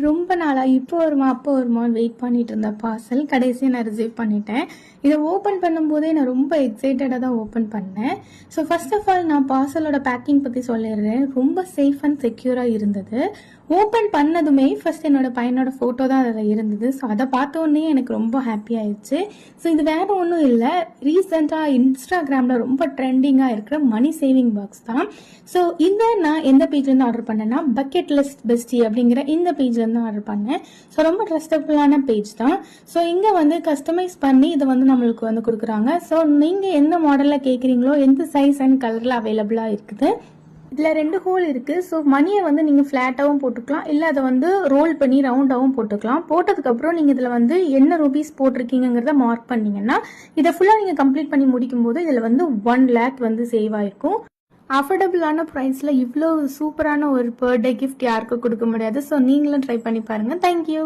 ரொம்ப நாளா இப்போ வருமா அப்போ வருமான்னு வெயிட் பண்ணிட்டு இருந்த பார்சல் கடைசியாக நான் ரிசீவ் பண்ணிட்டேன். இதை ஓப்பன் பண்ணும்போதே நான் ரொம்ப எக்ஸைட்டடாக தான் ஓப்பன் பண்ணேன். ஸோ ஃபர்ஸ்ட் ஆஃப் ஆல் நான் பார்சலோட பேக்கிங் பற்றி சொல்லிடுறேன். ரொம்ப சேஃப் அண்ட் செக்யூராக இருந்தது. ஓப்பன் பண்ணதுமே ஃபர்ஸ்ட் என்னோட பையனோட ஃபோட்டோ தான் அதில் இருந்தது. ஸோ அதை பார்த்தோன்னே எனக்கு ரொம்ப ஹாப்பி ஆயிடுச்சு. ஸோ இது வேற ஒன்றும் இல்லை, ரீசெண்டாக இன்ஸ்டாகிராமில் ரொம்ப ட்ரெண்டிங்காக இருக்கிற மணி சேவிங் பாக்ஸ் தான். ஸோ இதை நான் எந்த பேஜ்லேருந்து ஆர்டர் பண்ணேன்னா பக்கெட் லிஸ்ட் பெஸ்டி அப்படிங்கிற இந்த பேஜ்லேருந்து ஆர்டர் பண்ணேன். ஸோ ரொம்ப ட்ரஸ்டபுளான பேஜ் தான். ஸோ இங்கே வந்து கஸ்டமைஸ் பண்ணி இதை வந்து நம்மளுக்கு வந்து கொடுக்குறாங்க. ஸோ நீங்கள் எந்த மாடலில் கேட்குறீங்களோ எந்த சைஸ் அண்ட் கலரில் அவைலபிளாக இருக்குது. இதில் 2 ஹோல் இருக்குது. ஸோ மணியை வந்து நீங்கள் ஃப்ளாட்டாகவும் போட்டுக்கலாம், இல்லை அதை வந்து ரோல் பண்ணி ரவுண்டாகவும் போட்டுக்கலாம். போட்டதுக்கப்புறம் நீங்கள் இதில் வந்து என்ன ரூபீஸ் போட்டிருக்கீங்கிறத மார்க் பண்ணிங்கன்னா இதை ஃபுல்லாக நீங்கள் கம்ப்ளீட் பண்ணி முடிக்கும் போது இதில் வந்து 1 lakh வந்து சேவ் ஆயிருக்கும். அஃபோர்டபுளான ப்ரைஸில் இவ்வளோ சூப்பரான ஒரு பர்த்டே கிஃப்ட் யாருக்கும் கொடுக்க முடியாது. ஸோ நீங்களும் ட்ரை பண்ணி பாருங்கள். தேங்க்யூ.